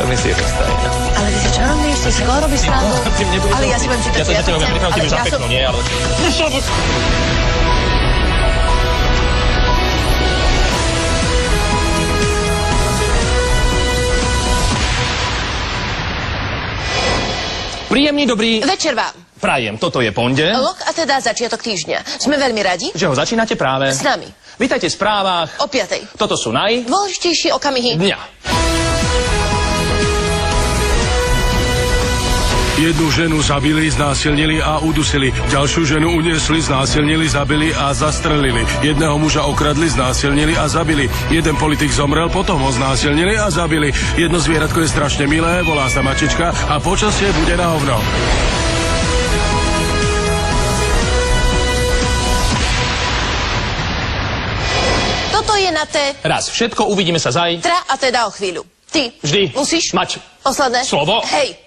veľmi seriózna. Ale ty sa čarovníš, ty skoro robíš srandu. Ale ja si budem čítať. Ja to za teba pripravím, ty budeš zapeknú, nie? Ale... Príjemný dobrý večer vám. prajem. Toto je pondelok. A teda začiatok týždňa. Sme veľmi radi, Že ho začínate práve s nami. Vítajte v správach. O 5:00. Toto sú Dôležitejšie okamihy dňa. Jednu ženu zabili, znásilnili a udusili. Ďalšiu ženu uniesli, znásilnili, zabili a zastrelili. Jedného muža okradli, znásilnili a zabili. Jeden politik zomrel, potom ho znásilnili a zabili. Jedno zvieratko je strašne milé, volá sa Mačička a počasie bude na hovno. Toto je na té. Raz všetko, uvidíme sa zajtra. A teda o chvíľu. Ty Vždy musíš mať posledné slovo. Hej.